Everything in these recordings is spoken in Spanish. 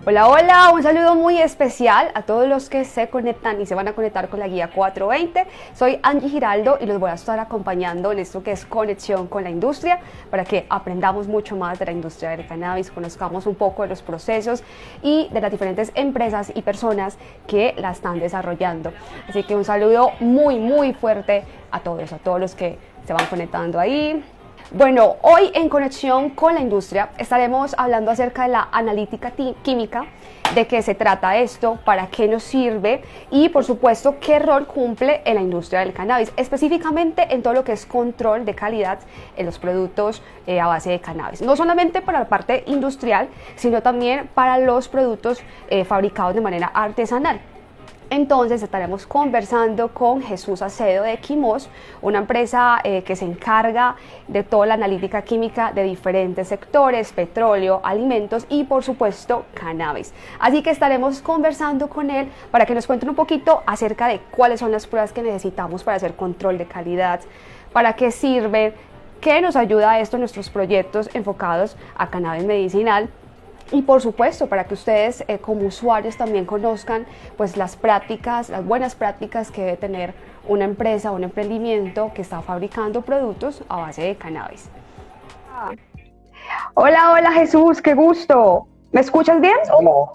Hola, hola, un saludo muy especial a todos los que se conectan y se van a conectar con la guía 420. Soy Angie Giraldo y los voy a estar acompañando en esto que es conexión con la industria para que aprendamos mucho más de la industria del cannabis, conozcamos un poco de los procesos y de las diferentes empresas y personas que la están desarrollando. Así que un saludo muy fuerte a todos los que se van conectando ahí. Bueno, hoy en Conexión con la Industria estaremos hablando acerca de la analítica química, de qué se trata esto, para qué nos sirve y por supuesto qué rol cumple en la industria del cannabis, específicamente en todo lo que es control de calidad en los productos a base de cannabis. No solamente para la parte industrial, sino también para los productos fabricados de manera artesanal. Entonces estaremos conversando con Jesús Acedo de Quimos, una empresa que se encarga de toda la analítica química de diferentes sectores, petróleo, alimentos y por supuesto cannabis. Así que estaremos conversando con él para que nos cuenten un poquito acerca de cuáles son las pruebas que necesitamos para hacer control de calidad, para qué sirve, qué nos ayuda esto en nuestros proyectos enfocados a cannabis medicinal. Y por supuesto, para que ustedes como usuarios también conozcan pues las prácticas, las buenas prácticas que debe tener una empresa o un emprendimiento que está fabricando productos a base de cannabis. Hola, hola Jesús, qué gusto. ¿Me escuchas bien? Hola.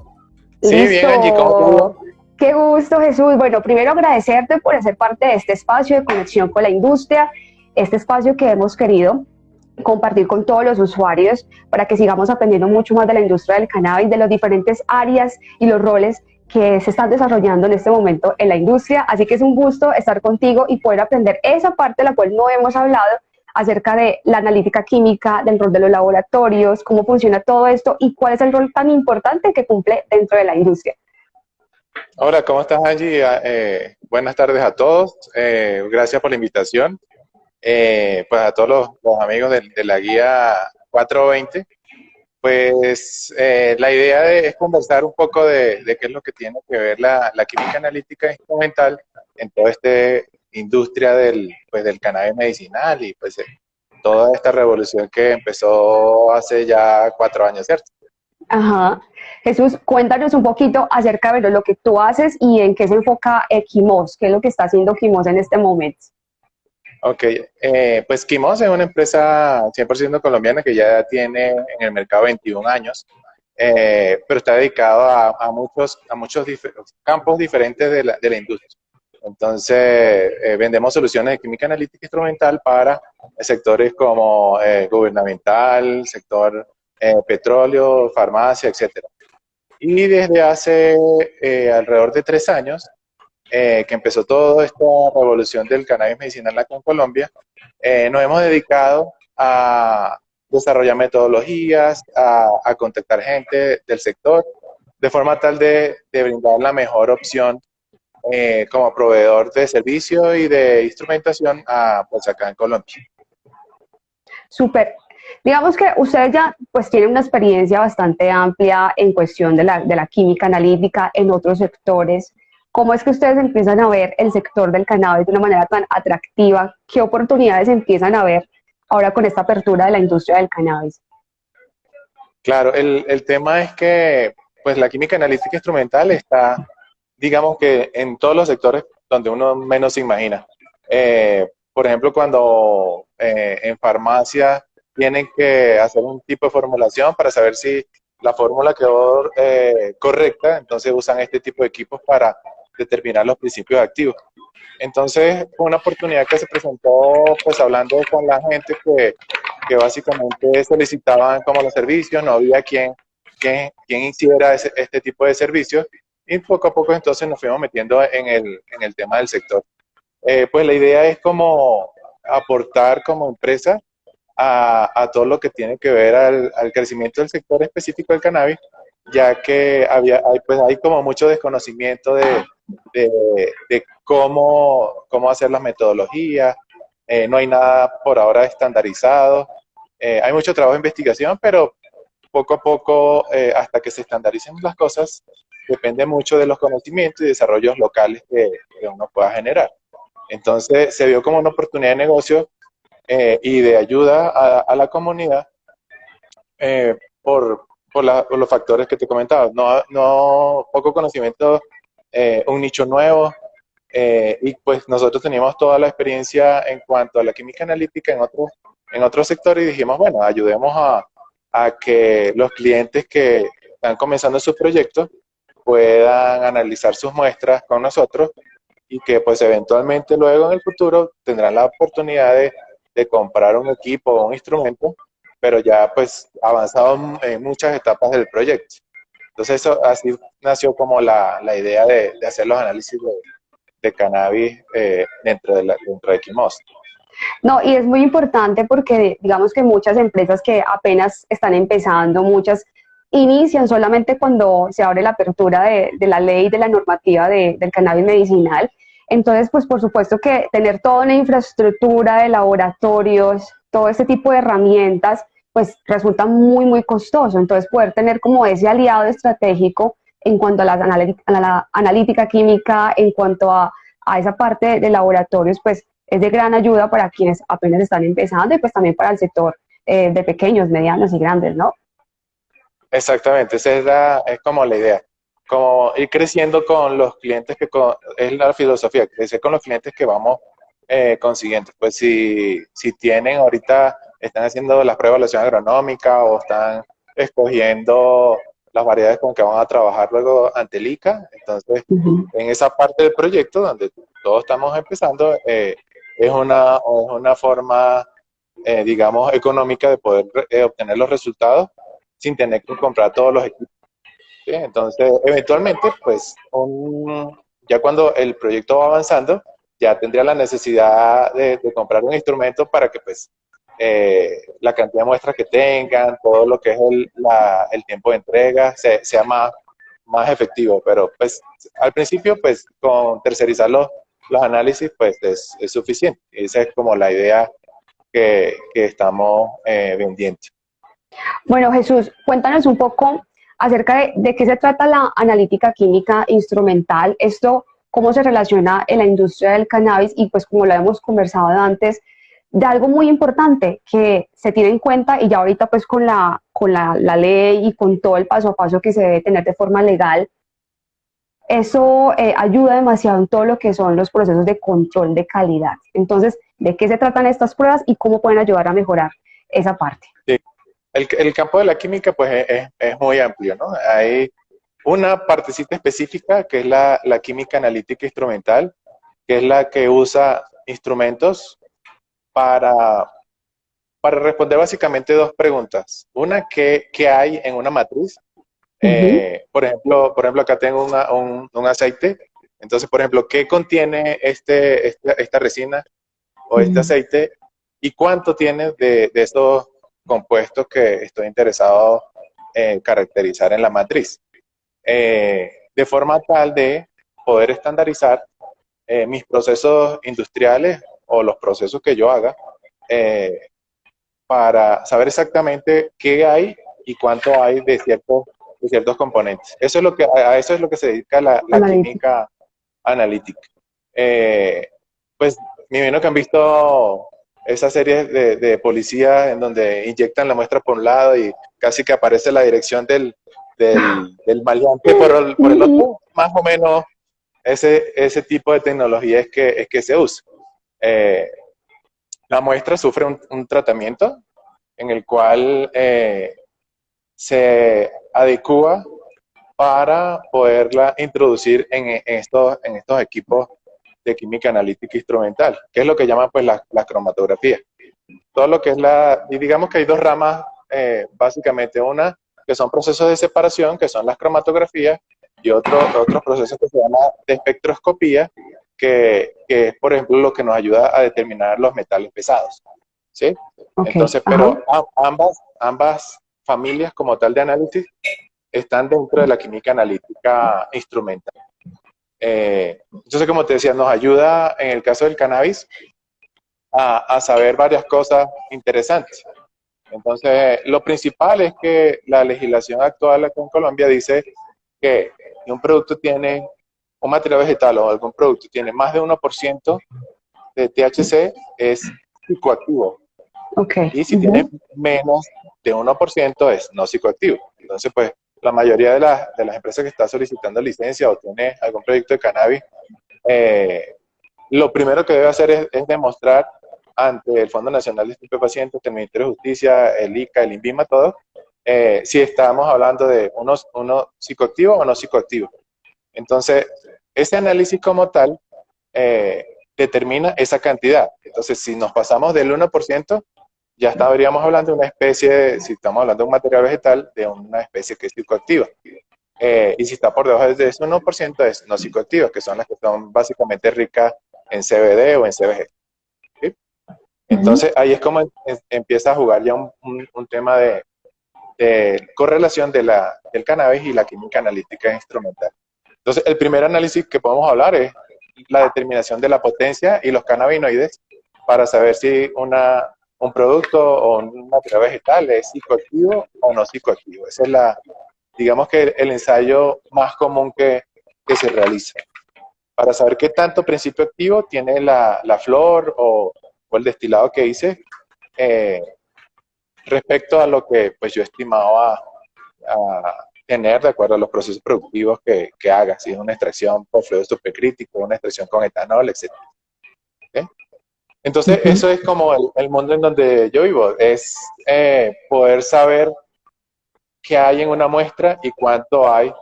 Sí, bien, Angie, ¿cómo te Listo. va? Qué gusto, Jesús. Bueno, primero agradecerte por hacer parte de este espacio de conexión con la industria, este espacio que hemos querido compartir con todos los usuarios para que sigamos aprendiendo mucho más de la industria del cannabis, de las diferentes áreas y los roles que se están desarrollando en este momento en la industria. Así que es un gusto estar contigo y poder aprender esa parte de la cual no hemos hablado acerca de la analítica química, del rol de los laboratorios, cómo funciona todo esto y cuál es el rol tan importante que cumple dentro de la industria. Hola, ¿cómo estás, Angie? Buenas tardes a todos. Gracias por la invitación. Pues a todos los amigos de la guía 420. Pues la idea es conversar un poco de qué es lo que tiene que ver la química analítica instrumental en toda esta industria del cannabis medicinal y pues toda esta revolución que empezó hace ya 4 años, ¿cierto? Ajá. Jesús, cuéntanos un poquito acerca de lo que tú haces y en qué se enfoca Quimos, qué es lo que está haciendo Quimos en este momento. Ok, pues Quimos es una empresa 100% colombiana que ya tiene en el mercado 21 años, pero está dedicado a muchos campos diferentes de la industria. Entonces, vendemos soluciones de química analítica instrumental para sectores como gubernamental, sector petróleo, farmacia, etcétera. Y desde hace alrededor de 3 años, que empezó toda esta revolución del cannabis medicinal acá en Colombia, nos hemos dedicado a desarrollar metodologías, a contactar gente del sector, de forma tal de brindar la mejor opción como proveedor de servicio y de instrumentación pues acá en Colombia. Súper. Digamos que ustedes ya pues tienen una experiencia bastante amplia en cuestión de la química analítica en otros sectores. ¿Cómo es que ustedes empiezan a ver el sector del cannabis de una manera tan atractiva? ¿Qué oportunidades empiezan a ver ahora con esta apertura de la industria del cannabis? Claro, el tema es que pues la química analítica instrumental está, digamos que en todos los sectores donde uno menos se imagina. Por ejemplo, cuando en farmacia tienen que hacer un tipo de formulación para saber si la fórmula quedó correcta, entonces usan este tipo de equipos para determinar los principios activos. Entonces, fue una oportunidad que se presentó, pues hablando con la gente que básicamente solicitaban como los servicios, no había quien hiciera este tipo de servicios, y poco a poco entonces nos fuimos metiendo en el tema del sector. Pues la idea es como aportar como empresa a todo lo que tiene que ver al crecimiento del sector específico del cannabis, ya que hay como mucho desconocimiento de cómo hacer las metodologías. No hay nada por ahora estandarizado. Hay mucho trabajo de investigación, pero poco a poco, hasta que se estandaricen las cosas, depende mucho de los conocimientos y desarrollos locales que uno pueda generar. Entonces, se vio como una oportunidad de negocio y de ayuda a la comunidad, por por los factores que te comentaba. Poco conocimiento, un nicho nuevo, y pues nosotros teníamos toda la experiencia en cuanto a la química analítica en otros sectores y dijimos, bueno, ayudemos a que los clientes que están comenzando sus proyectos puedan analizar sus muestras con nosotros y que pues eventualmente luego en el futuro tendrán la oportunidad de comprar un equipo o un instrumento, pero ya pues avanzado en muchas etapas del proyecto. Entonces eso así nació como la idea de hacer los análisis de cannabis dentro de Equimost. No, y es muy importante porque digamos que muchas empresas que apenas están empezando, muchas inician solamente cuando se abre la apertura de la ley, de la normativa del cannabis medicinal. Entonces, pues por supuesto que tener toda una infraestructura de laboratorios, todo este tipo de herramientas, pues resulta muy, muy costoso. Entonces, poder tener como ese aliado estratégico en cuanto a la analítica química, en cuanto a esa parte de laboratorios, pues es de gran ayuda para quienes apenas están empezando y pues también para el sector de pequeños, medianos y grandes, ¿no? Exactamente, es como la idea, como ir creciendo con los clientes es la filosofía, crecer con los clientes que vamos consiguiendo. Pues si tienen ahorita, están haciendo las pruebas de evaluación agronómica o están escogiendo las variedades con que van a trabajar luego ante el ICA, entonces en esa parte del proyecto donde todos estamos empezando, es una forma, digamos, económica de poder obtener los resultados sin tener que comprar todos los equipos. ¿Sí? Entonces, eventualmente, pues, ya cuando el proyecto va avanzando, ya tendría la necesidad de comprar un instrumento para que, pues, la cantidad de muestras que tengan, todo lo que es el tiempo de entrega, sea más efectivo. Pero, pues, al principio, pues, con tercerizar los análisis, pues, es suficiente. Esa es como la idea que estamos vendiendo. Bueno, Jesús, cuéntanos un poco acerca de qué se trata la analítica química instrumental, esto, cómo se relaciona en la industria del cannabis y pues como lo hemos conversado antes, de algo muy importante que se tiene en cuenta y ya ahorita pues con la ley y con todo el paso a paso que se debe tener de forma legal, eso ayuda demasiado en todo lo que son los procesos de control de calidad. Entonces, ¿de qué se tratan estas pruebas y cómo pueden ayudar a mejorar esa parte? Sí. El campo de la química, pues, es muy amplio, ¿no? Hay una partecita específica que es la química analítica instrumental, que es la que usa instrumentos para, para responder básicamente dos preguntas. Una, ¿qué hay en una matriz? Por ejemplo, acá tengo un aceite. Entonces, por ejemplo, ¿qué contiene esta resina o este aceite? ¿Y cuánto tiene de estos compuestos que estoy interesado en caracterizar en la matriz? De forma tal de poder estandarizar mis procesos industriales o los procesos que yo haga, eh, para saber exactamente qué hay y cuánto hay de ciertos componentes. A eso es lo que se dedica la química analítica. Pues me imagino que han visto esas series de policías en donde inyectan la muestra por un lado y casi que aparece la dirección del maleante por el otro. Más o menos ese tipo de tecnología es que se usa. La muestra sufre un tratamiento en el cual se adecua para poderla introducir en estos equipos de química analítica instrumental, que es lo que llaman pues la cromatografía. Todo lo que es y digamos que hay dos ramas, básicamente, una que son procesos de separación, que son las cromatografías, y otros procesos que se llaman de espectroscopía, que es, por ejemplo, lo que nos ayuda a determinar los metales pesados. ¿Sí? Okay. Entonces, pero ambas familias como tal de análisis están dentro de la química analítica instrumental. Entonces, como te decía, nos ayuda en el caso del cannabis a saber varias cosas interesantes. Entonces, lo principal es que la legislación actual aquí en Colombia dice que si un producto tiene, un material vegetal o algún producto tiene más de 1% de THC, es psicoactivo. Okay. Y si tiene menos de 1% es no psicoactivo. Entonces, pues, la mayoría de las empresas que está solicitando licencia o tiene algún proyecto de cannabis, lo primero que debe hacer es demostrar ante el Fondo Nacional de Estupefacientes, el Ministerio de Justicia, el ICA, el INVIMA, todo, si estamos hablando de uno psicoactivo o no psicoactivo. Entonces, ese análisis como tal determina esa cantidad. Entonces, si nos pasamos del 1%, ya estaríamos hablando de una especie, si estamos hablando de un material vegetal, de una especie que es psicoactiva. Y si está por debajo de ese 1%, es no psicoactiva, que son las que son básicamente ricas en CBD o en CBG. ¿Sí? Entonces, ahí es como empieza a jugar ya un tema de correlación del cannabis y la química analítica instrumental. Entonces, el primer análisis que podemos hablar es la determinación de la potencia y los cannabinoides para saber si un producto o un material vegetal es psicoactivo o no psicoactivo. Ese es digamos que el ensayo más común que se realiza. Para saber qué tanto principio activo tiene la flor o el destilado que hice respecto a lo que pues yo estimaba tener de acuerdo a los procesos productivos que haga, si es una extracción por fluido supercrítico, una extracción con etanol, etc. ¿Okay? Entonces, eso es como el mundo en donde yo vivo, es poder saber qué hay en una muestra y cuánto hay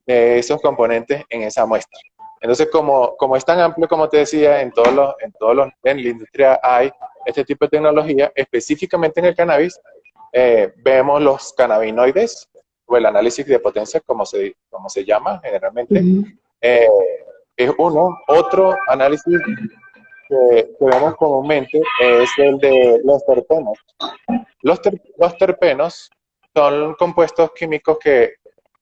de esos componentes en esa muestra. Entonces, como es tan amplio, como te decía, en la industria hay este tipo de tecnología, específicamente en el cannabis, vemos los cannabinoides, o el análisis de potencia, como se llama generalmente, es uno. Otro análisis que vemos comúnmente es el de los terpenos. Los terpenos son compuestos químicos que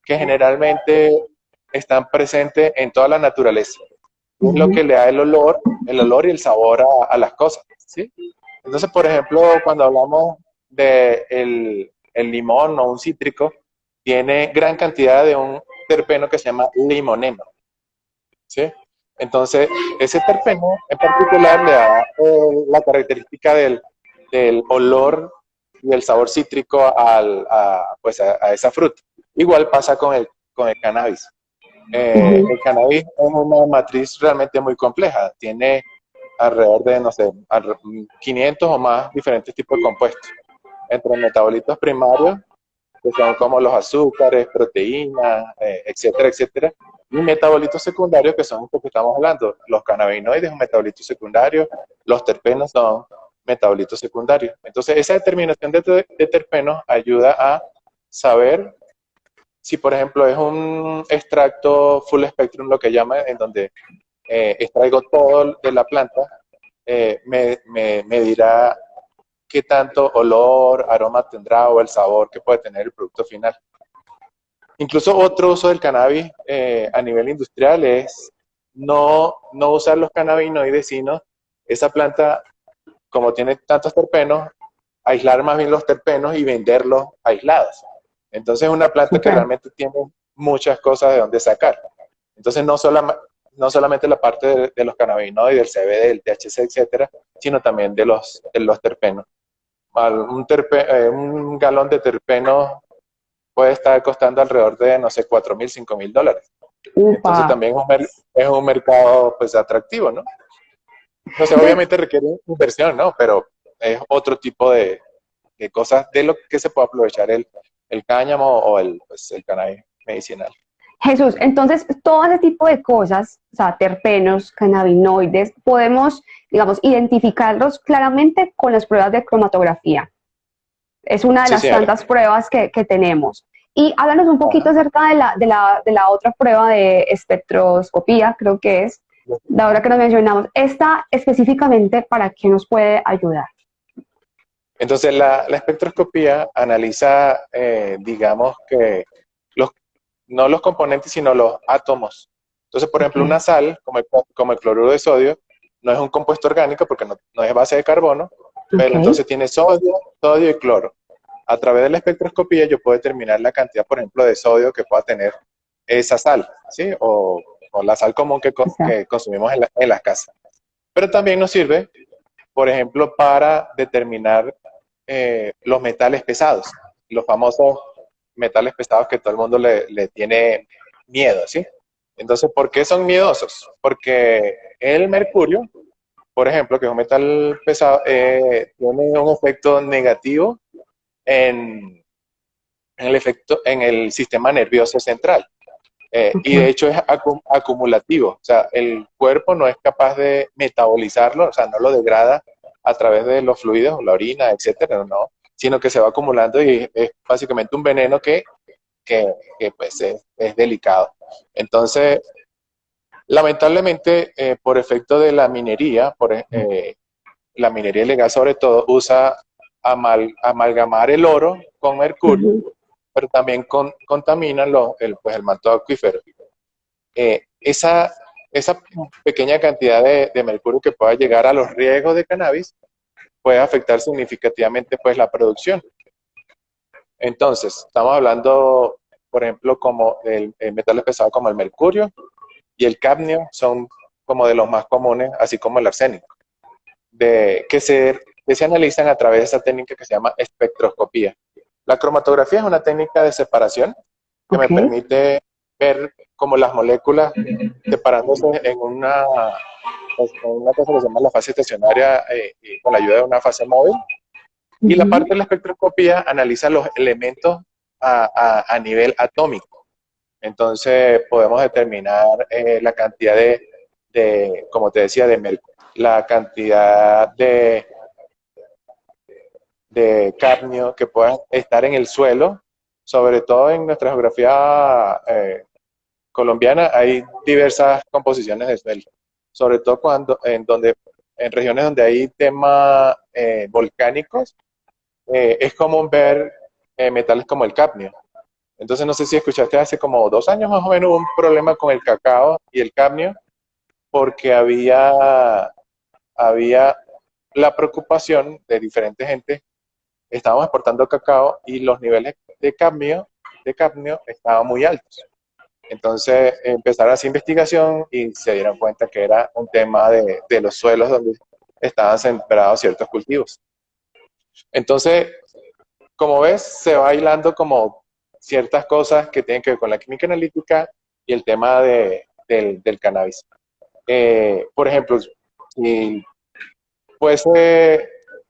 generalmente están presentes en toda la naturaleza. Es lo que le da el olor y el sabor a las cosas, ¿sí? Entonces, por ejemplo, cuando hablamos de el limón o un cítrico, tiene gran cantidad de un terpeno que se llama limoneno, ¿sí? Entonces, ese terpeno en particular le da la característica del olor y el sabor cítrico pues a esa fruta. Igual pasa con el cannabis. El cannabis es una matriz realmente muy compleja. Tiene alrededor de, no sé, 500 o más diferentes tipos de compuestos. Entre metabolitos primarios, que son como los azúcares, proteínas, etcétera, etcétera. Y metabolitos secundarios, que son los que estamos hablando. Los cannabinoides son metabolitos secundarios, los terpenos son metabolitos secundarios. Entonces, esa determinación de terpenos ayuda a saber si, por ejemplo, es un extracto full spectrum, lo que llaman, en donde extraigo todo de la planta, me dirá qué tanto olor, aroma tendrá o el sabor que puede tener el producto final. Incluso otro uso del cannabis a nivel industrial es no usar los cannabinoides, sino esa planta, como tiene tantos terpenos, aislar más bien los terpenos y venderlos aislados. Entonces es una planta que realmente tiene muchas cosas de donde sacar. Entonces no solamente la parte de los cannabinoides, del CBD, del THC, etcétera, sino también de los terpenos. Un galón de terpeno puede estar costando alrededor de, no sé, $4,000, $5,000. Entonces también es un mercado pues atractivo, ¿no? Entonces obviamente requiere inversión, ¿no? Pero es otro tipo de cosas de lo que se puede aprovechar el cáñamo o el cannabis medicinal. Jesús, entonces todo ese tipo de cosas, o sea, terpenos, cannabinoides, podemos, digamos, identificarlos claramente con las pruebas de cromatografía. Es una de las tantas pruebas que tenemos. Y háblanos un poquito acerca de la otra prueba de espectroscopía, creo que es, la hora que nos mencionamos. ¿Esta específicamente para qué nos puede ayudar? Entonces, la espectroscopía analiza, digamos que, no los componentes, sino los átomos. Entonces, por ejemplo, una sal, como el cloruro de sodio, no es un compuesto orgánico porque no es base de carbono, pero entonces tiene sodio y cloro. A través de la espectroscopía yo puedo determinar la cantidad, por ejemplo, de sodio que pueda tener esa sal, ¿sí? O la sal común que consumimos en las casas. Pero también nos sirve, por ejemplo, para determinar los metales pesados, los famosos metales pesados que todo el mundo le tiene miedo, ¿sí? Entonces, ¿por qué son miedosos? Porque el mercurio, por ejemplo, que es un metal pesado, tiene un efecto negativo en, en el sistema nervioso central. Y de Ok. hecho es acumulativo, o sea, el cuerpo no es capaz de metabolizarlo, o sea, no lo degrada a través de los fluidos, la orina, etcétera, no, sino que se va acumulando y es básicamente un veneno que pues es delicado. Entonces, lamentablemente, por efecto de la minería, la minería ilegal sobre todo, usa amalgamar el oro con mercurio, Ujú. pero también contaminan pues el manto acuífero. Esa, esa pequeña cantidad de mercurio que pueda llegar a los riegos de cannabis puede afectar significativamente pues la producción. Entonces, estamos hablando, por ejemplo, como el metales pesados como el mercurio y el cadmio son como de los más comunes, así como el arsénico, que se analizan a través de esa técnica que se llama espectroscopía. La cromatografía es una técnica de separación que me Ok. permite ver como las moléculas separándose pues, en una cosa que se llama la fase estacionaria y con la ayuda de una fase móvil. Y la Ujú. parte de la espectroscopía analiza los elementos a nivel atómico. Entonces podemos determinar la cantidad como te decía, de mercurio, la cantidad de cadmio que pueda estar en el suelo, sobre todo en nuestra geografía colombiana hay diversas composiciones de suelo, sobre todo en regiones donde hay temas volcánicos, es común ver metales como el cadmio. Entonces no sé si escuchaste hace como 2 años más o menos un problema con el cacao y el cadmio porque había la preocupación de diferentes gente. Estábamos exportando cacao y los niveles de cadmio estaban muy altos. Entonces empezaron a hacer investigación y se dieron cuenta que era un tema de los suelos donde estaban sembrados ciertos cultivos. Entonces, como ves, se va hilando como ciertas cosas que tienen que ver con la química analítica y el tema del cannabis. Por ejemplo, si fuese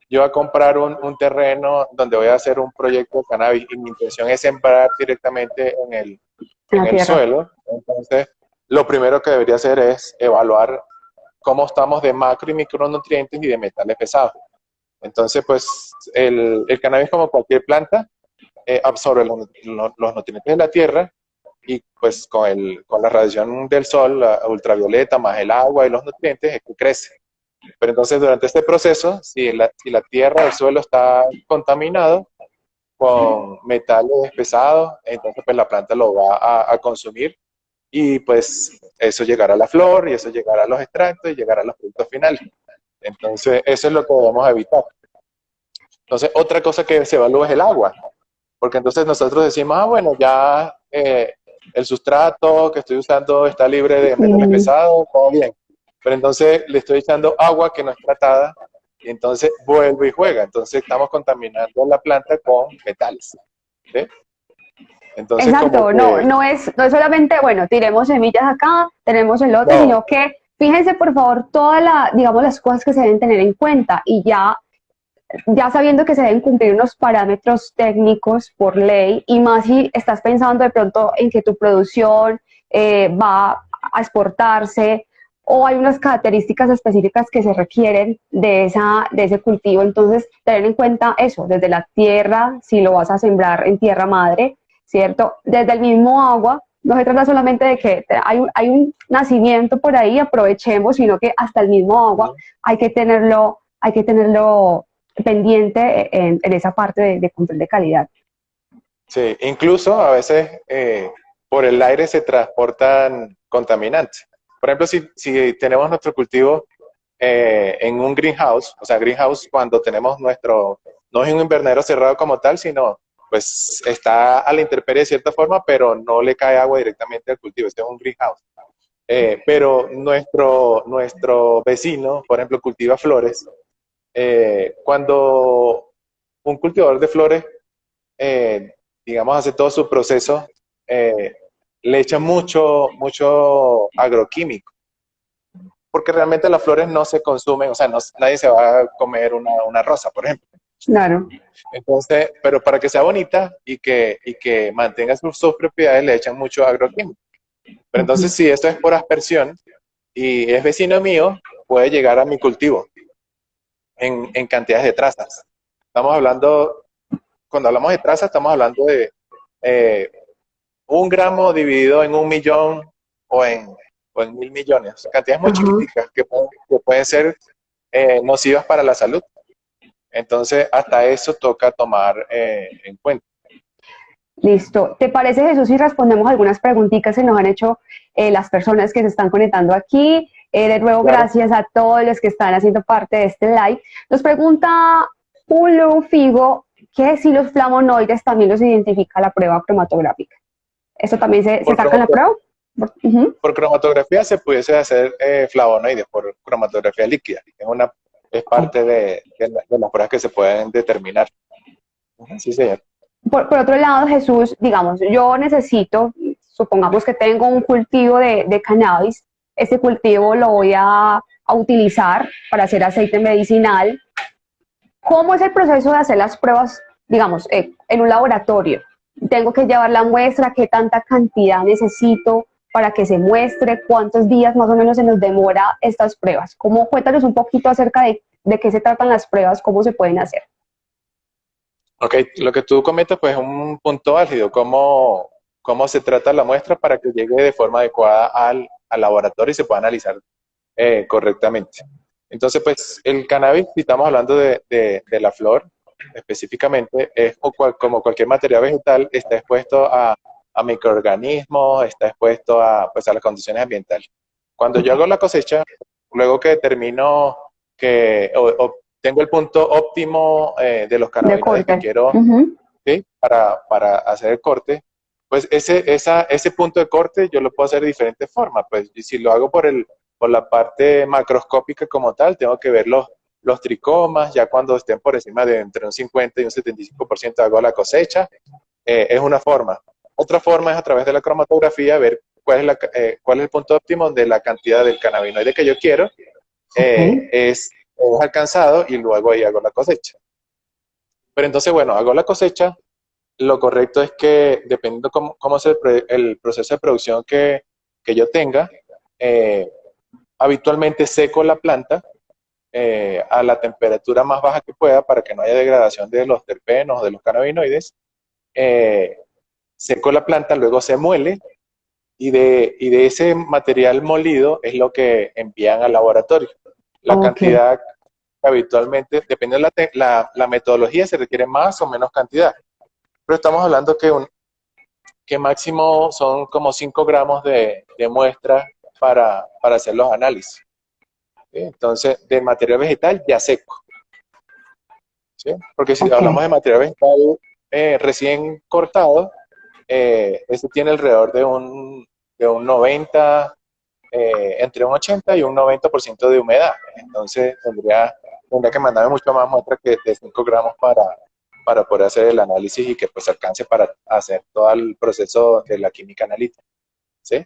yo a comprar un terreno donde voy a hacer un proyecto de cannabis y mi intención es sembrar directamente En en la el tierra. suelo, entonces lo primero que debería hacer es evaluar cómo estamos de macro y micronutrientes y de metales pesados. Entonces, pues el cannabis, como cualquier planta, absorbe los nutrientes de la tierra y pues con la radiación del sol, la ultravioleta, más el agua y los nutrientes, es que crece. Pero entonces durante este proceso, si la tierra, el suelo está contaminado con metales pesados, entonces pues la planta lo va a consumir y pues eso llegará a la flor y eso llegará a los extractos y llegará a los productos finales. Entonces eso es lo que debemos evitar. Entonces otra cosa que se evalúa es el agua, porque entonces nosotros decimos, bueno, ya el sustrato que estoy usando está libre de metales Sí. pesados, todo bien. Pero entonces le estoy echando agua que no es tratada y entonces vuelve y juega. Entonces estamos contaminando la planta con metales. ¿Sí? Entonces como Exacto, que, no es solamente, bueno, tiremos semillas acá, tenemos el lote, no, sino que fíjense por favor todas digamos, las cosas que se deben tener en cuenta y ya sabiendo que se deben cumplir unos parámetros técnicos por ley y más si estás pensando de pronto en que tu producción va a exportarse o hay unas características específicas que se requieren de ese cultivo, entonces tener en cuenta eso, desde la tierra, si lo vas a sembrar en tierra madre, ¿cierto? Desde el mismo agua, no se trata solamente de que hay un nacimiento por ahí, aprovechemos, sino que hasta el mismo agua hay que tenerlo pendiente en esa parte de control de calidad. sí, incluso a veces por el aire se transportan contaminantes. Por ejemplo, si tenemos nuestro cultivo en un greenhouse, o sea, greenhouse cuando tenemos no es un invernadero cerrado como tal, sino pues está a la intemperie de cierta forma, pero no le cae agua directamente al cultivo, este es un greenhouse. Pero nuestro vecino, por ejemplo, cultiva flores. Cuando un cultivador de flores, digamos, hace todo su proceso, le echan mucho agroquímico, porque realmente las flores no se consumen, o sea, nadie se va a comer una rosa, por ejemplo. Claro. Entonces, pero para que sea bonita y que mantenga sus propiedades, le echan mucho agroquímico. Pero entonces, si esto es por aspersión y es vecino mío, puede llegar a mi cultivo en cantidades de trazas. Estamos hablando, cuando hablamos de trazas, estamos hablando de eh, 1 gramo dividido en 1 millón o en 1.000 millones. Cantidades muy Ajá. chiquiticas que pueden ser nocivas para la salud. Entonces, hasta eso toca tomar en cuenta. Listo. ¿Te parece, Jesús, si respondemos algunas preguntitas que nos han hecho las personas que se están conectando aquí? De nuevo, Claro. gracias a todos los que están haciendo parte de este live. Nos pregunta Pulu Figo que si los flavonoides también los identifica la prueba cromatográfica. ¿Eso también se Por, saca en la cromato- prueba? Ujú. por cromatografía se pudiese hacer flavonoides por cromatografía líquida. Es parte de las pruebas que se pueden determinar. Ujú, sí, señor. Por otro lado, Jesús, digamos, yo necesito, supongamos que tengo un cultivo de cannabis, ese cultivo lo voy a utilizar para hacer aceite medicinal. ¿Cómo es el proceso de hacer las pruebas, digamos, en un laboratorio? Tengo que llevar la muestra, qué tanta cantidad necesito para que se muestre, cuántos días más o menos se nos demora estas pruebas. Cuéntanos un poquito acerca de qué se tratan las pruebas, cómo se pueden hacer. Ok, lo que tú comentas, pues es un punto álgido, cómo se trata la muestra para que llegue de forma adecuada al laboratorio y se pueda analizar correctamente. Entonces, pues el cannabis, si estamos hablando de la flor específicamente, es como cualquier material vegetal, está expuesto a microorganismos, está expuesto pues, a las condiciones ambientales. Cuando yo hago la cosecha, luego que determino o tengo el punto óptimo de los De cannabinoides que corte. quiero, Ujú. ¿sí? para hacer el corte, pues ese punto de corte yo lo puedo hacer de diferentes formas. Pues y si lo hago por la parte macroscópica como tal, tengo que ver los tricomas, ya cuando estén por encima de entre un 50 y un 75% hago la cosecha, es una forma. Otra forma es a través de la cromatografía ver cuál es el punto óptimo de la cantidad del cannabinoide que yo quiero, Ok. es alcanzado y luego ahí hago la cosecha. Pero entonces, bueno, hago la cosecha. Lo correcto es que, dependiendo cómo es el proceso de producción que yo tenga, eh, habitualmente seco la planta a la temperatura más baja que pueda para que no haya degradación de los terpenos o de los cannabinoides. Eh, Seco la planta, luego se muele y de ese material molido es lo que envían al laboratorio. La Ok. cantidad habitualmente, dependiendo de la metodología, se requiere más o menos cantidad. Pero estamos hablando que máximo son como 5 gramos de muestra para hacer los análisis. ¿Sí? Entonces, de material vegetal ya seco. ¿Sí? Porque si Ok. hablamos de material vegetal recién cortado, ese tiene alrededor de un 90, entre un 80 y un 90% de humedad. Entonces, tendría que mandarme mucho más muestra que de 5 gramos para poder hacer el análisis y que pues alcance para hacer todo el proceso de la química analítica. ¿Sí?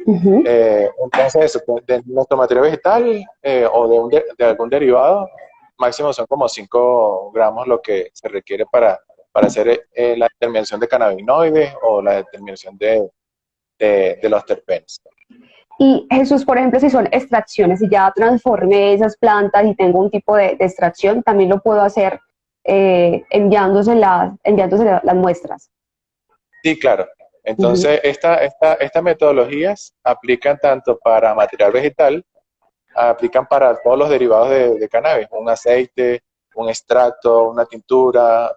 Ujú. Entonces, eso, pues, de nuestro material vegetal o de algún derivado, máximo son como 5 gramos lo que se requiere para hacer la determinación de cannabinoides o la determinación de los terpenos. Y Jesús, por ejemplo, si son extracciones, si ya transformé esas plantas y tengo un tipo de extracción, también lo puedo hacer enviándose las muestras. Sí, claro. Ujú. Entonces, estas metodologías aplican tanto para material vegetal, aplican para todos los derivados de cannabis, un aceite, un extracto, una tintura,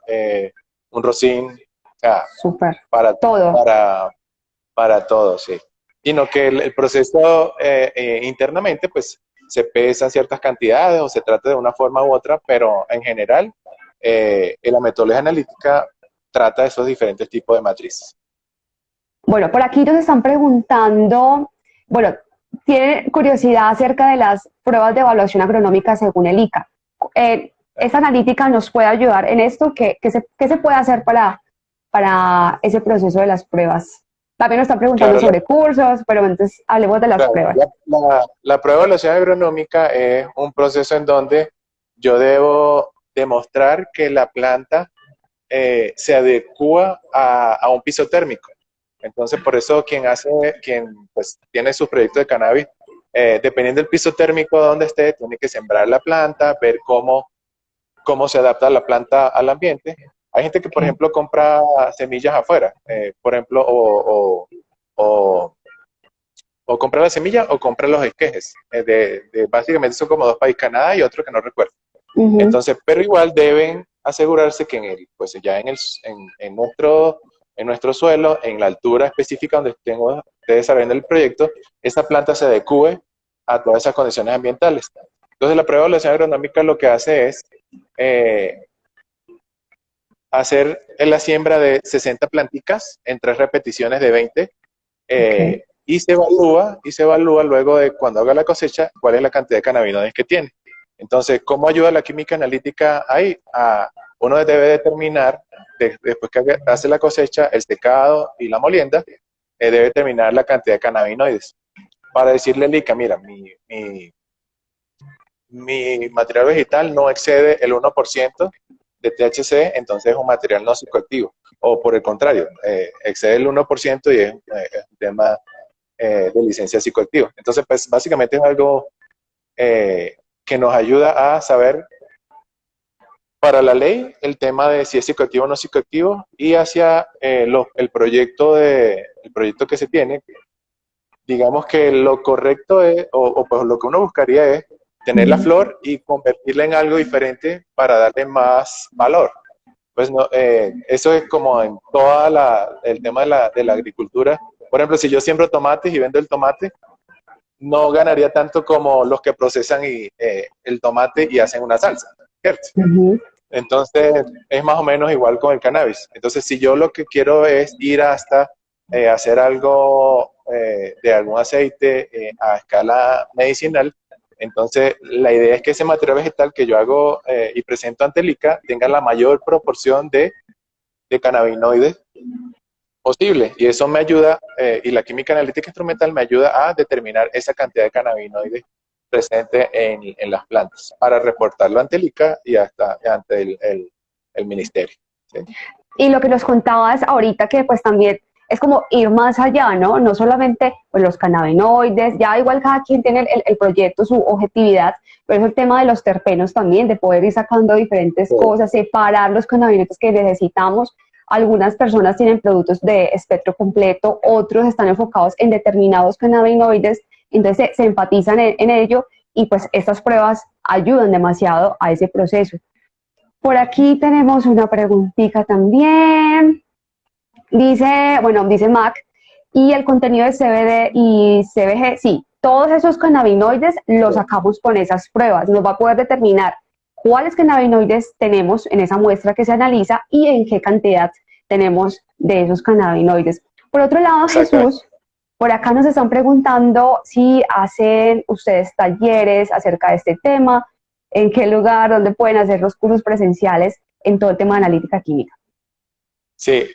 un rocín, o sea, Súper. para, Todo. para, para todo, sí. Sino que el proceso internamente, pues, se pesan ciertas cantidades o se trata de una forma u otra, pero en general, en la metodología analítica trata esos diferentes tipos de matrices. Bueno, por aquí nos están preguntando, bueno, tienen curiosidad acerca de las pruebas de evaluación agronómica según el ICA. ¿Esta analítica nos puede ayudar en esto? ¿Qué se puede hacer para ese proceso de las pruebas? También nos están preguntando Claro, sobre cursos, pero entonces hablemos de las claro, pruebas. la prueba de evaluación agronómica es un proceso en donde yo debo demostrar que la planta se adecua a un piso térmico. Entonces, por eso quien pues, tiene su proyecto de cannabis, dependiendo del piso térmico donde esté, tiene que sembrar la planta, ver cómo se adapta la planta al ambiente. Hay gente que, por ejemplo, compra semillas afuera, por ejemplo, o, o compra la semilla o compra los esquejes. Básicamente son como dos países, Canadá y otro que no recuerdo. Ujú. Entonces, pero igual deben asegurarse que pues ya en nuestro suelo, en la altura específica donde estén desarrollando el proyecto, esa planta se adecue a todas esas condiciones ambientales. Entonces, la prueba de evaluación agronómica lo que hace es eh, hacer la siembra de 60 planticas en 3 repeticiones de 20 Okay. y se evalúa luego de cuando haga la cosecha cuál es la cantidad de cannabinoides que tiene. Entonces, ¿cómo ayuda la química analítica ahí? Uno debe determinar, después que hace la cosecha, el secado y la molienda, debe determinar la cantidad de cannabinoides. Para decirle al ICA, mira, mi material vegetal no excede el 1% de THC, entonces es un material no psicoactivo. O por el contrario, excede el 1% y es un tema de licencia psicoactiva. Entonces, pues básicamente es algo que nos ayuda a saber para la ley el tema de si es psicoactivo o no psicoactivo y hacia el proyecto que se tiene, digamos que lo correcto es, o pues lo que uno buscaría es tener la Ujú. flor y convertirla en algo diferente para darle más valor. Pues no, eso es como en el tema de la agricultura. Por ejemplo, si yo siembro tomates y vendo el tomate, no ganaría tanto como los que procesan el tomate y hacen una salsa, ¿cierto? Ujú. Entonces, es más o menos igual con el cannabis. Entonces, si yo lo que quiero es ir hasta hacer algo de algún aceite a escala medicinal, entonces la idea es que ese material vegetal que yo hago y presento ante el ICA tenga la mayor proporción de cannabinoides posible. Y eso me ayuda, y la química analítica instrumental me ayuda a determinar esa cantidad de cannabinoides presente en las plantas para reportarlo ante el ICA y hasta ante el ministerio. ¿Sí? Y lo que nos contabas ahorita, que pues también es como ir más allá, ¿no? No solamente pues, los cannabinoides, ya igual cada quien tiene el proyecto, su objetividad, pero es el tema de los terpenos también, de poder ir sacando diferentes Sí. cosas, separar los cannabinoides que necesitamos. Algunas personas tienen productos de espectro completo, otros están enfocados en determinados cannabinoides, entonces se enfatizan en ello y pues estas pruebas ayudan demasiado a ese proceso. Por aquí tenemos una preguntita también. Dice, bueno, dice Mac, y el contenido de CBD y CBG, sí, todos esos cannabinoides los sacamos con esas pruebas. Nos va a poder determinar cuáles cannabinoides tenemos en esa muestra que se analiza y en qué cantidad tenemos de esos cannabinoides. Por otro lado, Exactamente. Jesús, por acá nos están preguntando si hacen ustedes talleres acerca de este tema, en qué lugar, dónde pueden hacer los cursos presenciales en todo el tema de analítica química. Sí,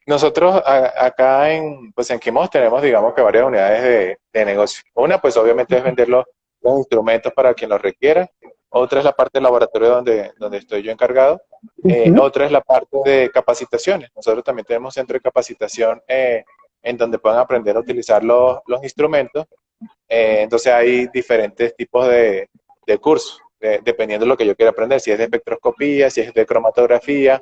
nosotros acá pues en Quimos tenemos, digamos que varias unidades de negocio. Una, pues obviamente es vender los instrumentos para quien los requiera. Otra es la parte del laboratorio donde estoy yo encargado. Uh -huh. Otra es la parte de capacitaciones. Nosotros también tenemos centro de capacitación en donde puedan aprender a utilizar los instrumentos. Entonces hay diferentes tipos de cursos, dependiendo de lo que yo quiera aprender, si es de espectroscopía, si es de cromatografía.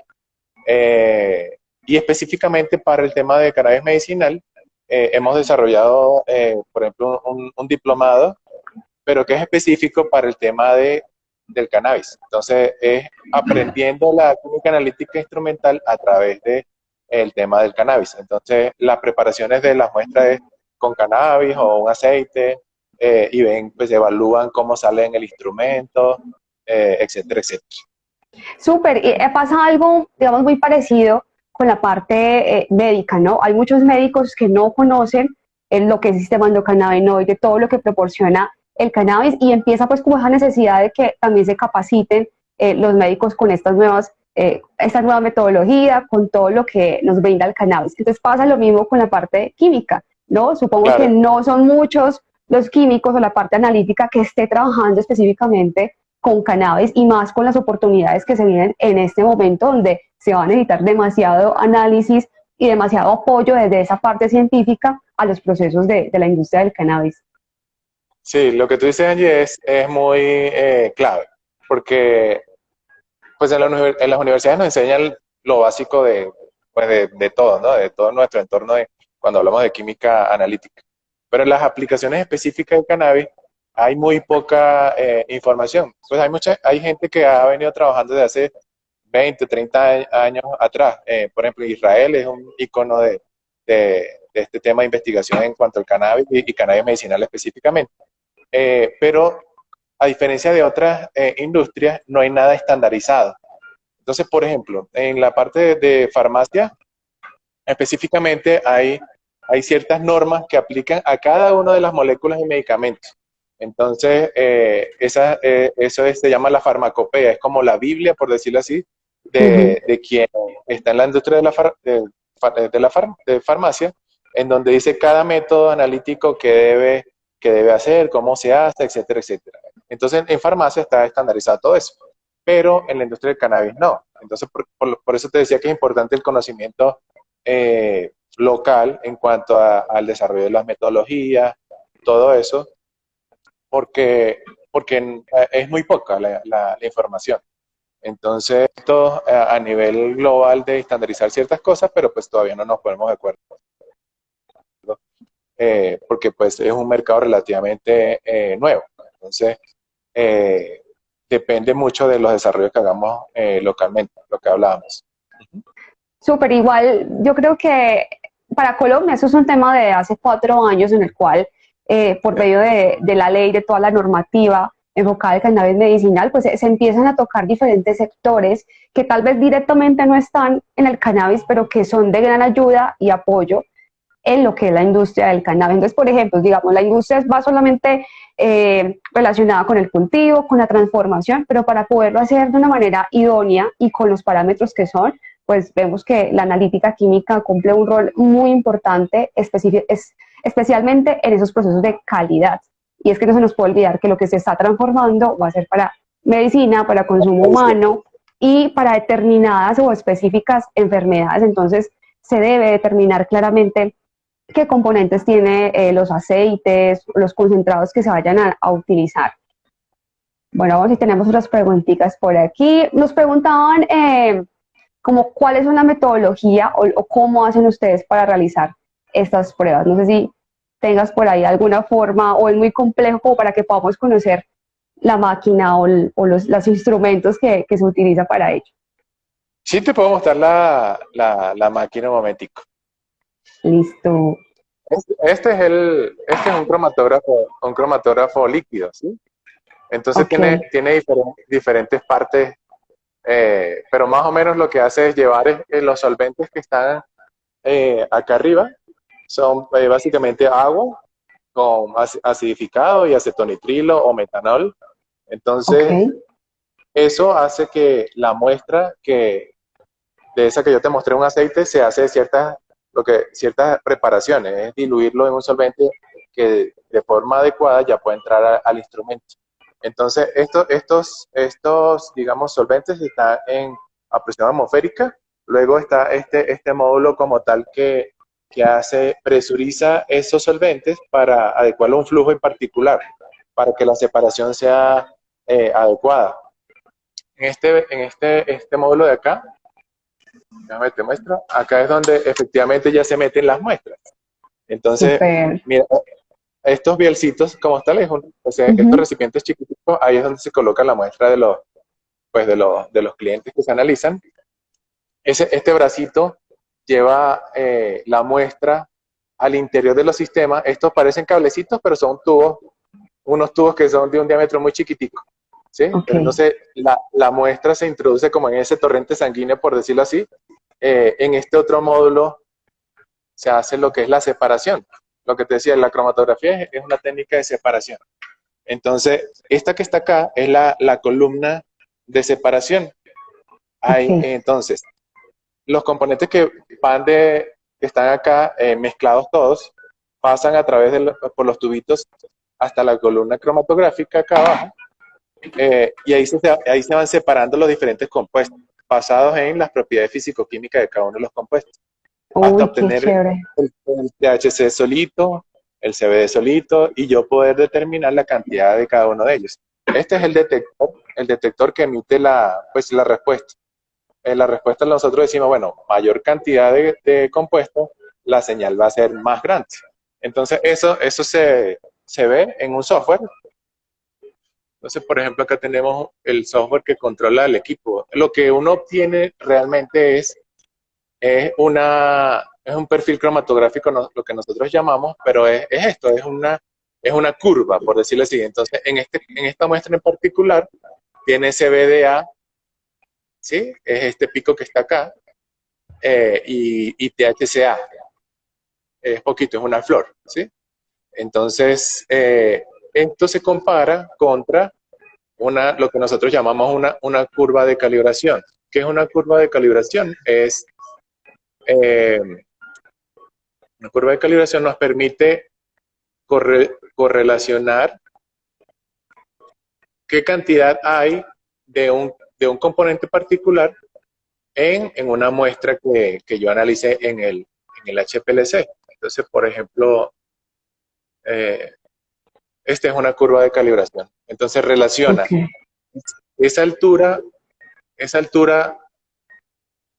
Y específicamente para el tema de cannabis medicinal, hemos desarrollado, por ejemplo, un diplomado, pero que es específico para el tema del cannabis. Entonces, es aprendiendo la química analítica instrumental a través del tema del cannabis. Entonces, las preparaciones de las muestras es con cannabis o un aceite, y ven, pues evalúan cómo sale en el instrumento, etcétera, etcétera. Súper, y pasa algo, digamos, muy parecido con la parte médica, ¿no? Hay muchos médicos que no conocen lo que es el sistema endocannabinoide, todo lo que proporciona el cannabis y empieza pues como esa necesidad de que también se capaciten los médicos con estas nuevas esta nueva metodología, con todo lo que nos brinda el cannabis. Entonces pasa lo mismo con la parte química, ¿no? Supongo que Claro. no son muchos los químicos o la parte analítica que esté trabajando específicamente con cannabis y más con las oportunidades que se vienen en este momento donde se va a necesitar demasiado análisis y demasiado apoyo desde esa parte científica a los procesos de la industria del cannabis. Sí, lo que tú dices, Angie, es muy clave, porque pues en las universidades nos enseñan lo básico pues de todo, ¿no? De todo nuestro entorno cuando hablamos de química analítica. Pero en las aplicaciones específicas del cannabis hay muy poca información. Pues hay gente que ha venido trabajando desde hace 20, 30 años atrás. Por ejemplo, Israel es un icono de este tema de investigación en cuanto al cannabis y cannabis medicinal específicamente. Pero a diferencia de otras industrias, no hay nada estandarizado. Entonces, por ejemplo, en la parte de farmacia, específicamente hay ciertas normas que aplican a cada una de las moléculas y medicamentos. Entonces, se llama la farmacopea, es como la Biblia, por decirlo así, Uh -huh. de quien está en la industria de farmacia, en donde dice cada método analítico que debe hacer, cómo se hace, etcétera, etcétera. Entonces, en farmacia está estandarizado todo eso, pero en la industria del cannabis no. Entonces, por eso te decía que es importante el conocimiento local en cuanto al desarrollo de las metodologías, todo eso, porque es muy poca la información. Entonces, esto a nivel global de estandarizar ciertas cosas, pero pues todavía no nos ponemos de acuerdo, porque pues es un mercado relativamente nuevo. Entonces, eh, depende mucho de los desarrollos que hagamos localmente, lo que hablábamos. Súper igual, yo creo que para Colombia eso es un tema de hace 4 años en el cual por medio de la ley, de toda la normativa enfocada al cannabis medicinal, pues se empiezan a tocar diferentes sectores que tal vez directamente no están en el cannabis, pero que son de gran ayuda y apoyo en lo que es la industria del cannabis. Entonces, por ejemplo, digamos, la industria va solamente relacionada con el cultivo, con la transformación, pero para poderlo hacer de una manera idónea y con los parámetros que son, pues vemos que la analítica química cumple un rol muy importante, especialmente en esos procesos de calidad. Y es que no se nos puede olvidar que lo que se está transformando va a ser para medicina, para consumo humano y para determinadas o específicas enfermedades. Entonces, se debe determinar claramente qué componentes tiene los aceites, los concentrados que se vayan a utilizar. Bueno, vamos si tenemos otras preguntitas por aquí. Nos preguntaban como cuál es una metodología o cómo hacen ustedes para realizar estas pruebas. No sé si tengas por ahí alguna forma o es muy complejo como para que podamos conocer la máquina o los instrumentos que se utiliza para ello. Sí, te puedo mostrar la máquina un momentico. Listo. Este es un cromatógrafo líquido, ¿sí? Entonces Ok. tiene diferentes partes, pero más o menos lo que hace es llevar los solventes que están acá arriba, son básicamente agua con acidificado y acetonitrilo o metanol. Ok. Entonces, eso hace que la muestra de esa que yo te mostré, un aceite, se hace ciertas preparaciones, es diluirlo en un solvente que de forma adecuada ya puede entrar al instrumento. Entonces, estos, digamos, solventes están en a presión atmosférica, luego está este módulo como tal que presuriza esos solventes para adecuarlo a un flujo en particular, para que la separación sea adecuada. Este módulo de acá, déjame te muestro. Acá es donde efectivamente ya se meten las muestras. Entonces, Súper. mira, estos bielcitos, como tal, o sea, Uh estos -huh. recipientes chiquititos, ahí es donde se coloca la muestra pues de los clientes que se analizan. Este bracito lleva la muestra al interior de los sistemas. Estos parecen cablecitos, pero son unos tubos que son de un diámetro muy chiquitico, ¿sí? Ok. Entonces, la muestra se introduce como en ese torrente sanguíneo, por decirlo así. En este otro módulo se hace lo que es la separación. Lo que te decía, la cromatografía es una técnica de separación. Entonces, esta que está acá es la columna de separación. Ok. Entonces, los componentes que que están acá mezclados todos, pasan a través por los tubitos hasta la columna cromatográfica acá abajo, y ahí se van separando los diferentes compuestos, basados en las propiedades físico-químicas de cada uno de los compuestos, hasta Uy, qué obtener chévere. el THC solito, el CBD solito, y yo poder determinar la cantidad de cada uno de ellos. Este es el detector que emite pues, la respuesta. En la respuesta nosotros decimos, bueno, mayor cantidad de compuestos, la señal va a ser más grande. Entonces, eso se ve en un software. Entonces, por ejemplo, acá tenemos el software que controla el equipo. Lo que uno obtiene realmente es un perfil cromatográfico, lo que nosotros llamamos, pero es esto, es una curva, por decirlo así. Entonces, en esta muestra en particular, tiene CBDA, ¿sí? Es este pico que está acá, y THCA, es poquito, es una flor, ¿sí? Entonces, esto se compara contra lo que nosotros llamamos una curva de calibración. ¿Qué es una curva de calibración? Eh, una curva de calibración nos permite correlacionar qué cantidad hay de un componente particular en una muestra que yo analicé en el HPLC. Entonces, por ejemplo, eh, esta es una curva de calibración. Entonces relaciona Ok. esa altura, esa altura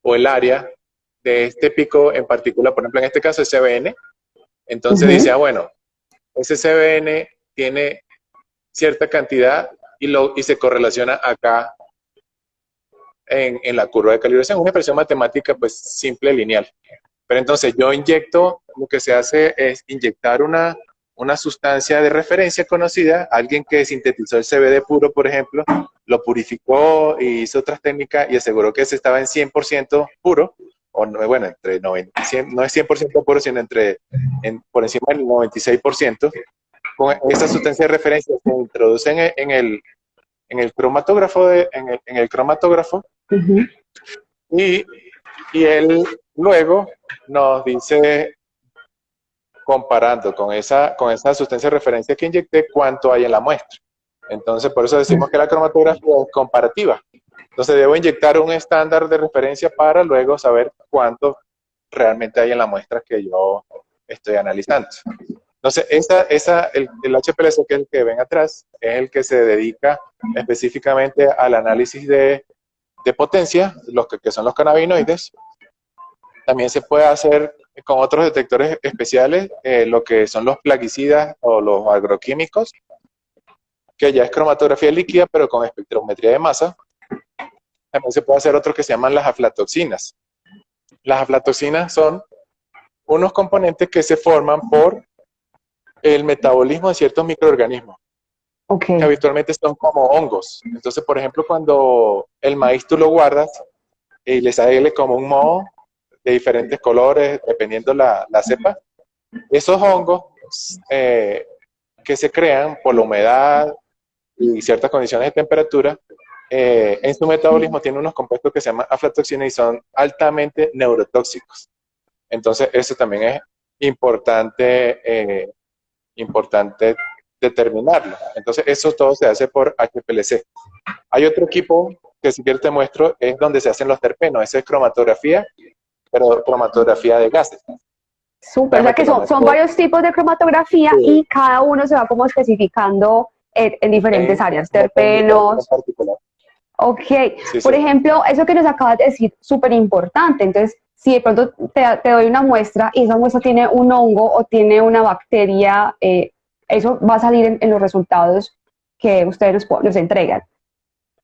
o el área de este pico en particular, por ejemplo, en este caso es CBN. Entonces dice, Ujú. bueno, ese CBN tiene cierta cantidad y se correlaciona acá en la curva de calibración. Una expresión matemática pues simple, lineal. Pero entonces yo lo que se hace es inyectar una sustancia de referencia conocida, alguien que sintetizó el CBD puro, por ejemplo, lo purificó y hizo otras técnicas y aseguró que ese estaba en 100% puro, o no, bueno, entre 90, 100, no es 100% puro, sino por encima del 96%. Con esa sustancia de referencia se introduce en el cromatógrafo, en el cromatógrafo, Ujú. y, y él luego nos dice, comparando con esa sustancia de referencia que inyecté, cuánto hay en la muestra. Entonces, por eso decimos que la cromatografía es comparativa. Entonces, debo inyectar un estándar de referencia para luego saber cuánto realmente hay en la muestra que yo estoy analizando. Entonces, el HPLC, que es el que ven atrás, es el que se dedica específicamente al análisis de potencia, que son los cannabinoides. También se puede hacer con otros detectores especiales, lo que son los plaguicidas o los agroquímicos, que ya es cromatografía líquida, pero con espectrometría de masa. También se puede hacer otro que se llaman las aflatoxinas. Las aflatoxinas son unos componentes que se forman por el metabolismo de ciertos microorganismos, Ok. que habitualmente son como hongos. Entonces, por ejemplo, cuando el maíz tú lo guardas y le sale como un moho de diferentes colores, dependiendo la cepa, esos hongos que se crean por la humedad y ciertas condiciones de temperatura, en su metabolismo tienen unos compuestos que se llaman aflatoxinas y son altamente neurotóxicos. Entonces, eso también es importante determinarlo. Entonces, eso todo se hace por HPLC. Hay otro equipo que si quieres te muestro, es donde se hacen los terpenos. Esa es cromatografía, pero cromatografía de gases. Súper, o sea Déjame te que lo son muestro. varios tipos de cromatografía y cada uno se va como especificando en diferentes áreas, Un microorganismo en terpenos. particular. Ok, Sí, por sí. ejemplo, eso que nos acabas de decir, súper importante. Entonces, si de pronto te doy una muestra y esa muestra tiene un hongo o tiene una bacteria, eso va a salir en los resultados que ustedes nos entregan.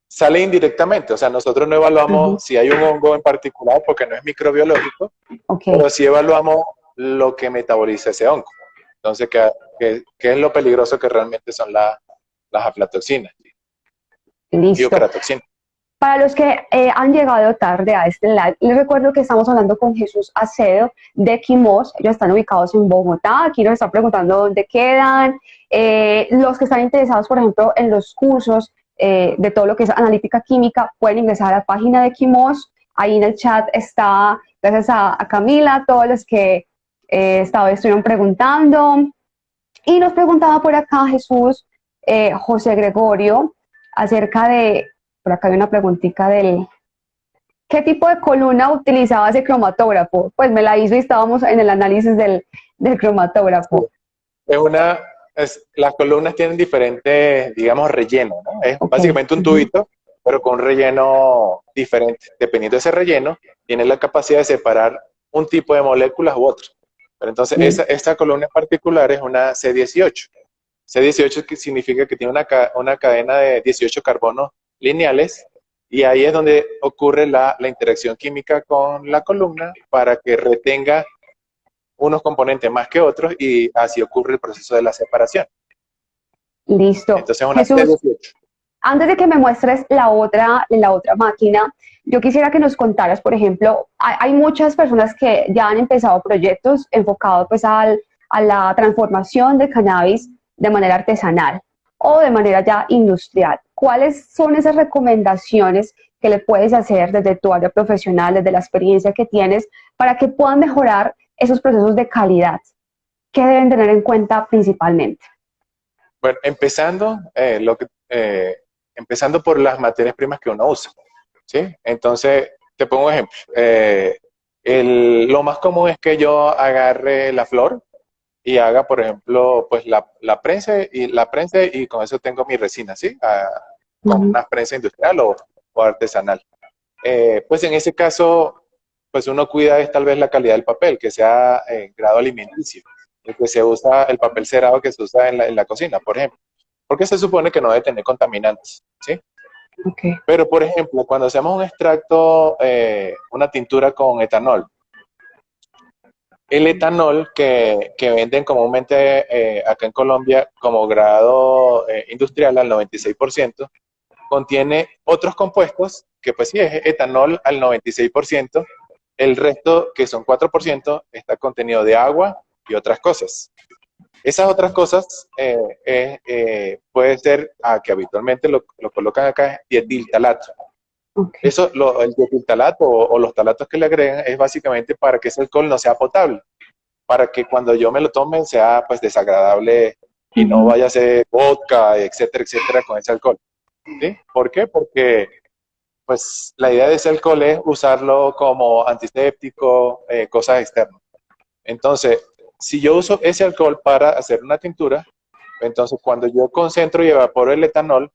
Sale indirectamente, o sea, nosotros no Ujú. evaluamos si hay un hongo en particular porque no es microbiológico, Ok, pero sí evaluamos lo que metaboliza ese hongo. Entonces, ¿qué es lo peligroso que realmente son las aflatoxinas y listo. ochratoxinas? Para los que han llegado tarde a este live, les recuerdo que estamos hablando con Jesús Acedo de Quimos. Ellos están ubicados en Bogotá. Aquí nos están preguntando dónde quedan. Los que están interesados, por ejemplo, en los cursos de todo lo que es analítica química, pueden ingresar a la página de Quimos. Ahí en el chat está, gracias a Camila, todos los que estuvieron preguntando. Y nos preguntaba por acá Jesús, José Gregorio, acerca de, por acá hay una preguntita del, ¿qué tipo de columna utilizaba ese cromatógrafo? Pues me la hizo y estábamos en el análisis del cromatógrafo. Las columnas tienen diferentes, digamos, relleno, ¿no? Es Okay. básicamente un tubito, pero con un relleno diferente. Dependiendo de ese relleno, tiene la capacidad de separar un tipo de moléculas u otro. Pero entonces, esta columna en particular es una C18. C18 que significa que tiene una cadena de 18 carbonos lineales, y ahí es donde ocurre la interacción química con la columna para que retenga unos componentes más que otros, y así ocurre el proceso de la separación. Listo. Entonces, una Jesús, C18. antes de que me muestres la otra máquina, yo quisiera que nos contaras, por ejemplo, hay muchas personas que ya han empezado proyectos enfocados pues a la transformación del cannabis de manera artesanal o de manera ya industrial. ¿Cuáles son esas recomendaciones que le puedes hacer desde tu área profesional, desde la experiencia que tienes, para que puedan mejorar esos procesos de calidad? ¿Qué deben tener en cuenta principalmente? Bueno, empezando por las materias primas que uno usa, ¿sí? Entonces, te pongo un ejemplo. Lo más común es que yo agarre la flor y haga, por ejemplo, pues la prensa y con eso tengo mi resina, ¿sí? Con una prensa industrial o artesanal. Pues en ese caso, pues uno cuida tal vez la calidad del papel, que sea en grado alimenticio, el que se usa, el papel cerado que se usa en la cocina, por ejemplo, porque se supone que no debe tener contaminantes, ¿sí? Okay. Pero, por ejemplo, cuando hacemos un extracto, una tintura con etanol, el etanol que venden comúnmente acá en Colombia como grado industrial al 96%, contiene otros compuestos que pues sí, es etanol al 96%, el resto, que son 4%, está contenido de agua y otras cosas. Esas otras cosas puede ser, que habitualmente lo colocan acá, dietiltalato. Okay. Eso, el dietiltalato o los talatos que le agregan es básicamente para que ese alcohol no sea potable, para que cuando yo me lo tome sea pues desagradable y no vaya a ser vodka, etcétera, etcétera, con ese alcohol. ¿Sí? ¿Por qué? Porque pues la idea de ese alcohol es usarlo como antiséptico, cosas externas. Entonces, si yo uso ese alcohol para hacer una tintura, entonces cuando yo concentro y evaporo el etanol,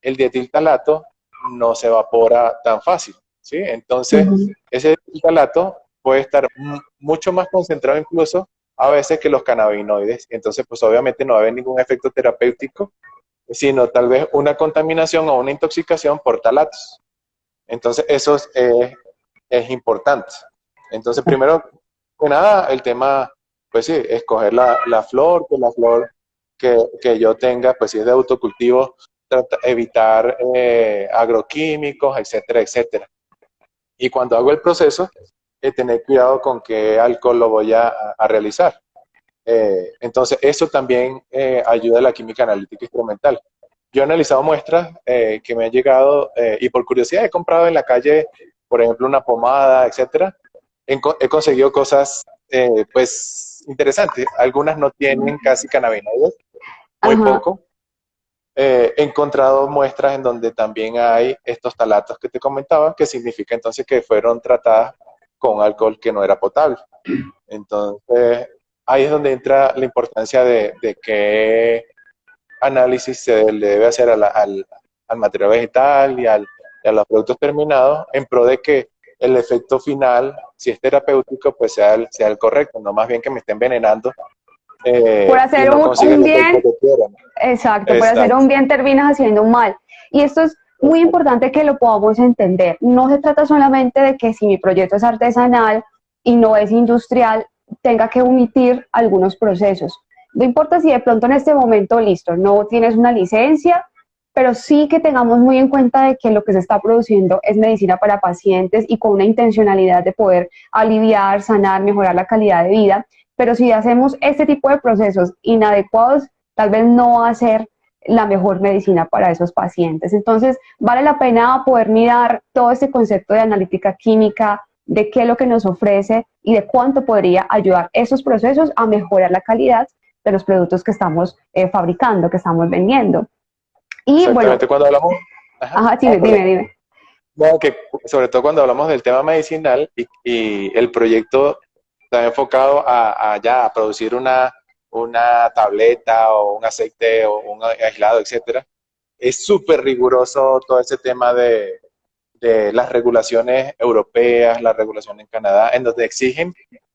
el dietiltalato no se evapora tan fácil, ¿sí? Entonces, ese dietiltalato puede estar mucho más concentrado incluso a veces que los cannabinoides. Entonces, pues obviamente no va a haber ningún efecto terapéutico, sino tal vez una contaminación o una intoxicación por talatos. Entonces, eso es importante. Entonces, primero que nada, el tema, pues sí, escoger la flor, que la flor que yo tenga, pues si es de autocultivo, evitar agroquímicos, etcétera, etcétera. Y cuando hago el proceso, tener cuidado con qué alcohol lo voy a realizar. Entonces, eso también ayuda a la química analítica instrumental. Yo he analizado muestras que me han llegado y por curiosidad he comprado en la calle, por ejemplo, una pomada, etcétera. He conseguido cosas, pues, interesantes. Algunas no tienen casi cannabinoides, muy poco. He encontrado muestras en donde también hay estos talatos que te comentaba, que significa entonces que fueron tratadas con alcohol que no era potable. Entonces, ahí es donde entra la importancia de qué análisis se le debe hacer al material vegetal y a los productos terminados en pro de que el efecto final, si es terapéutico, pues sea el correcto, no más bien que me esté envenenando. Por hacer no un bien, exacto, por hacer un bien terminas haciendo un mal. Y esto es muy importante que lo podamos entender. No se trata solamente de que si mi proyecto es artesanal y no es industrial, tenga que omitir algunos procesos. No importa si de pronto en este momento, listo, no tienes una licencia, pero sí que tengamos muy en cuenta de que lo que se está produciendo es medicina para pacientes y con una intencionalidad de poder aliviar, sanar, mejorar la calidad de vida. Pero si hacemos este tipo de procesos inadecuados, tal vez no va a ser la mejor medicina para esos pacientes. Entonces, vale la pena poder mirar todo este concepto de analítica química, de qué es lo que nos ofrece y de cuánto podría ayudar esos procesos a mejorar la calidad de los productos que estamos fabricando, que estamos vendiendo. Y Exactamente, bueno, cuando hablamos, ajá, sí, dime. no, que sobre todo cuando hablamos del tema medicinal y el proyecto está enfocado a producir una tableta o un aceite o un aislado, etcétera, es súper riguroso todo ese tema de las regulaciones europeas, la regulación en Canadá, en donde exigen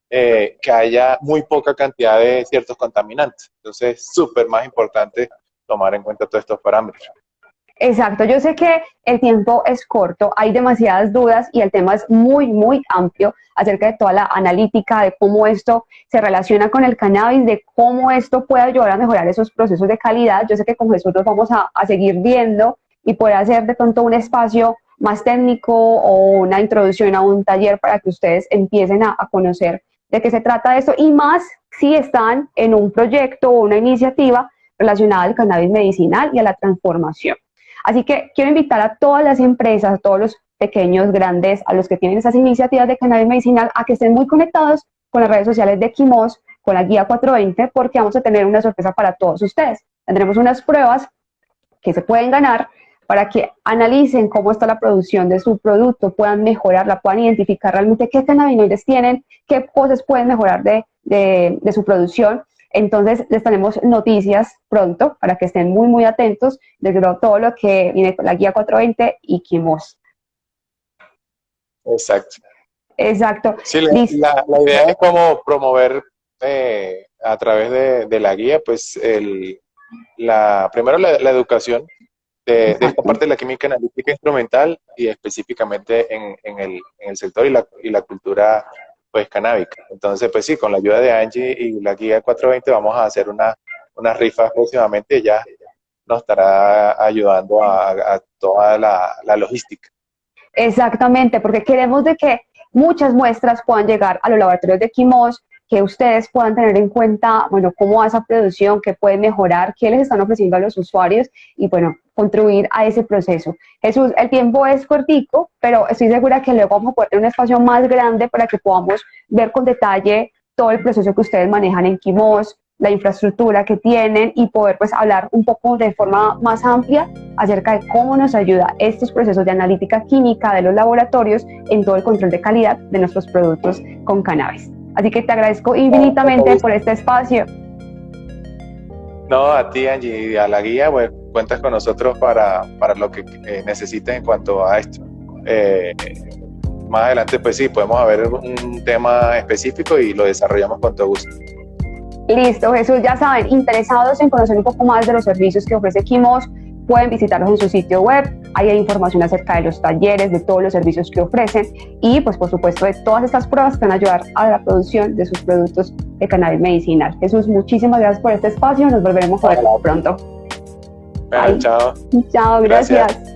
que haya muy poca cantidad de ciertos contaminantes. Entonces, es súper más importante tomar en cuenta todos estos parámetros. Exacto, yo sé que el tiempo es corto, hay demasiadas dudas y el tema es muy, muy amplio acerca de toda la analítica, de cómo esto se relaciona con el cannabis, de cómo esto puede ayudar a mejorar esos procesos de calidad. Yo sé que con Jesús nos vamos a seguir viendo y poder hacer de pronto un espacio más técnico o una introducción a un taller para que ustedes empiecen a conocer de qué se trata esto y más si están en un proyecto o una iniciativa relacionada al cannabis medicinal y a la transformación. Así que quiero invitar a todas las empresas, a todos los pequeños, grandes, a los que tienen esas iniciativas de cannabis medicinal, a que estén muy conectados con las redes sociales de Quimos, con la guía 420, porque vamos a tener una sorpresa para todos ustedes. Tendremos unas pruebas que se pueden ganar para que analicen cómo está la producción de su producto, puedan mejorarla, puedan identificar realmente qué cannabinoides tienen, qué cosas pueden mejorar de su producción. Entonces, les tenemos noticias pronto para que estén muy, muy atentos de todo lo que viene con la guía 420 y Quimos. Exacto. Exacto. Sí, la idea es como promover a través de la guía, pues, primero la educación de esta parte de la química analítica instrumental y específicamente en el sector y la cultura pues canábica. Entonces, pues sí, con la ayuda de Angie y la guía 420 vamos a hacer una rifa próximamente. Ella nos estará ayudando a toda la logística. Exactamente, porque queremos de que muchas muestras puedan llegar a los laboratorios de Quimos, que ustedes puedan tener en cuenta, bueno, cómo va esa producción, qué pueden mejorar, qué les están ofreciendo a los usuarios y, bueno, contribuir a ese proceso. Jesús, el tiempo es cortico, pero estoy segura que luego vamos a poder tener un espacio más grande para que podamos ver con detalle todo el proceso que ustedes manejan en Quimos, la infraestructura que tienen y poder pues hablar un poco de forma más amplia acerca de cómo nos ayuda estos procesos de analítica química de los laboratorios en todo el control de calidad de nuestros productos con cannabis. Así que te agradezco infinitamente por este espacio. No, a ti, Angie, y a la guía, bueno, cuentas con nosotros para lo que necesites en cuanto a esto. Más adelante, pues sí, podemos ver un tema específico y lo desarrollamos con todo gusto. Listo, Jesús, ya saben, interesados en conocer un poco más de los servicios que ofrece Quimos, pueden visitarlos en su sitio web, ahí hay información acerca de los talleres, de todos los servicios que ofrecen y pues por supuesto de todas estas pruebas que van a ayudar a la producción de sus productos de cannabis medicinal. Jesús, muchísimas gracias por este espacio, nos volveremos a ver pronto. Bueno, chao. Chao, gracias.